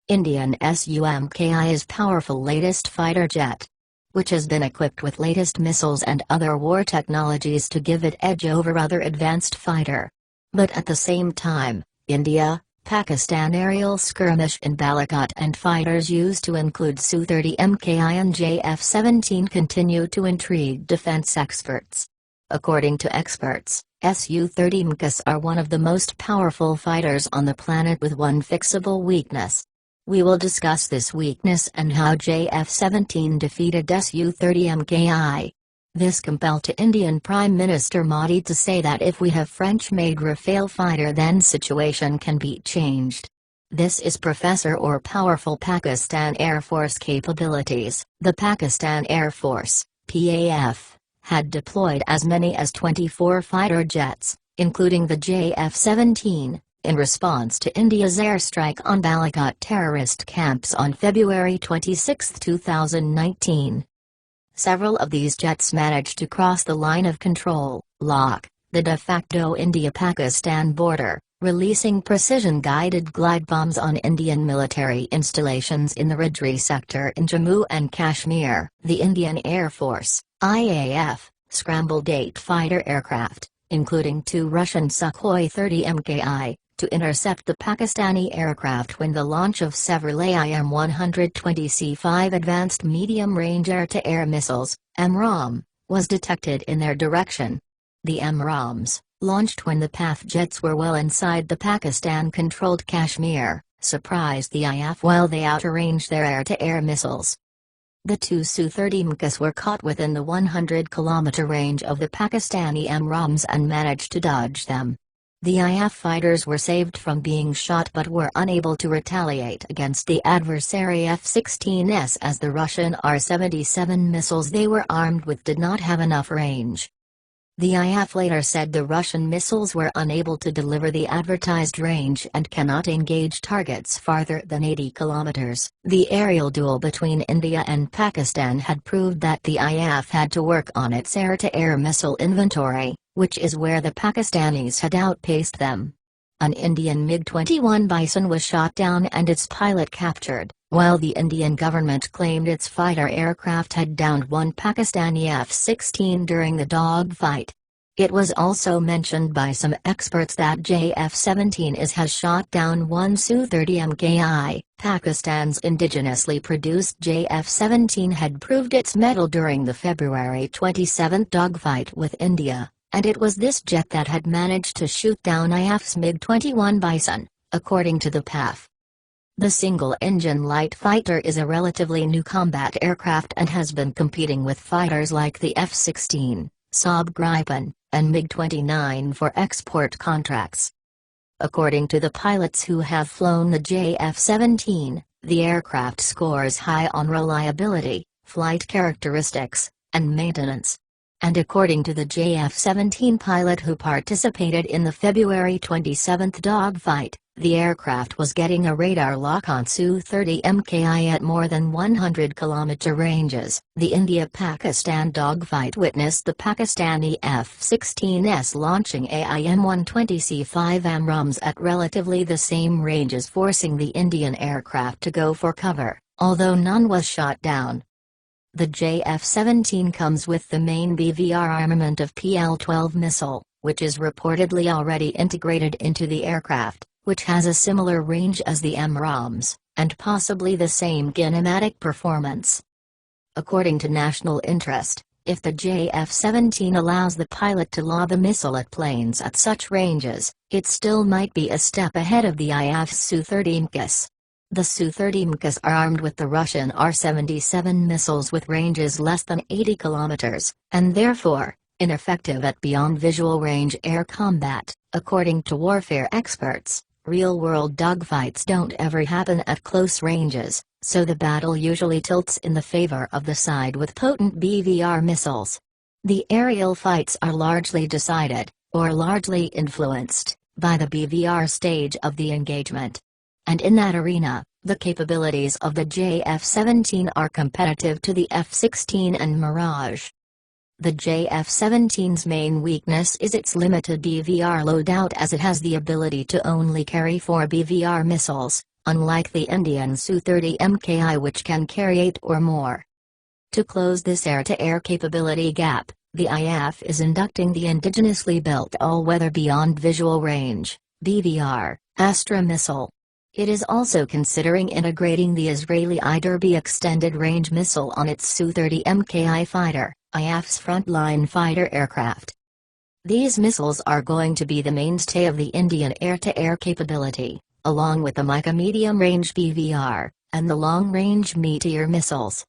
Indian Su-MKI's powerful latest fighter jet, which has been equipped with latest missiles and other war technologies to give it edge over other advanced fighter. But at the same time, India, Pakistan aerial skirmish in Balakot and fighters used to include Su-30 MKI and JF-17 continue to intrigue defense experts. According to experts, Su-30 MKIs are one of the most powerful fighters on the planet with one fixable weakness. We will discuss this weakness and how JF-17 defeated Su-30 MKI. This compelled to Indian Prime Minister Modi to say that if we have French-made Rafale fighter then situation can be changed. This is Professor or powerful Pakistan Air Force capabilities. The Pakistan Air Force, PAF, had deployed as many as 24 fighter jets, including the JF-17, in response to India's airstrike on Balakot terrorist camps on February 26, 2019. Several of these jets managed to cross the line of control, LOC, the de facto India-Pakistan border, releasing precision-guided glide bombs on Indian military installations in the Rajri sector in Jammu and Kashmir. The Indian Air Force, IAF, scrambled 8 fighter aircraft, including 2 Russian Sukhoi 30 MKI, to intercept the Pakistani aircraft when the launch of several AIM-120C5 advanced medium-range air-to-air missiles, AMRAAM, was detected in their direction. The AMRAAMs, launched when the PAF jets were well inside the Pakistan-controlled Kashmir, surprised the IAF while they outranged their air-to-air missiles. The 2 Su-30 MKIs were caught within the 100-kilometer range of the Pakistani AMRAAMs and managed to dodge them. The IAF fighters were saved from being shot but were unable to retaliate against the adversary F-16s as the Russian R-77 missiles they were armed with did not have enough range. The IAF later said the Russian missiles were unable to deliver the advertised range and cannot engage targets farther than 80 kilometers. The aerial duel between India and Pakistan had proved that the IAF had to work on its air-to-air missile inventory, which is where the Pakistanis had outpaced them. An Indian MiG-21 Bison was shot down and its pilot captured, while the Indian government claimed its fighter aircraft had downed one Pakistani F-16 during the dogfight. It was also mentioned by some experts that JF-17 has shot down one Su-30 MKI. Pakistan's indigenously produced JF-17 had proved its mettle during the February 27 dogfight with India, and it was this jet that had managed to shoot down IAF's MiG-21 Bison, according to the PAF. The single-engine light fighter is a relatively new combat aircraft and has been competing with fighters like the F-16, Saab Gripen, and MiG-29 for export contracts. According to the pilots who have flown the JF-17, the aircraft scores high on reliability, flight characteristics, and maintenance. And according to the JF-17 pilot who participated in the February 27 dogfight, the aircraft was getting a radar lock on Su-30 MKI at more than 100-kilometer ranges. The India-Pakistan dogfight witnessed the Pakistani F-16s launching AIM-120C5 AMRAAMs at relatively the same ranges, forcing the Indian aircraft to go for cover, although none was shot down. The JF-17 comes with the main BVR armament of PL-12 missile, which is reportedly already integrated into the aircraft, which has a similar range as the AMRAAMs, and possibly the same kinematic performance. According to National Interest, if the JF-17 allows the pilot to lob a missile at planes at such ranges, it still might be a step ahead of the IAF's Su-30 MKIs. The Su-30 MKIs are armed with the Russian R-77 missiles with ranges less than 80 kilometers, and therefore, ineffective at beyond visual range air combat. According to warfare experts, real-world dogfights don't ever happen at close ranges, so the battle usually tilts in the favor of the side with potent BVR missiles. The aerial fights are largely decided, or largely influenced, by the BVR stage of the engagement. And in that arena, the capabilities of the JF-17 are competitive to the F-16 and Mirage. The JF-17's main weakness is its limited BVR loadout, as it has the ability to only carry 4 BVR missiles, unlike the Indian Su-30 MKI which can carry 8 or more. To close this air-to-air capability gap, the IAF is inducting the indigenously built All-Weather Beyond Visual Range (BVR) Astra missile. It is also considering integrating the Israeli IDERBI Extended Range missile on its Su-30 MKI fighter, IAF's frontline fighter aircraft. These missiles are going to be the mainstay of the Indian air-to-air capability, along with the Mica medium-range BVR, and the long-range Meteor missiles.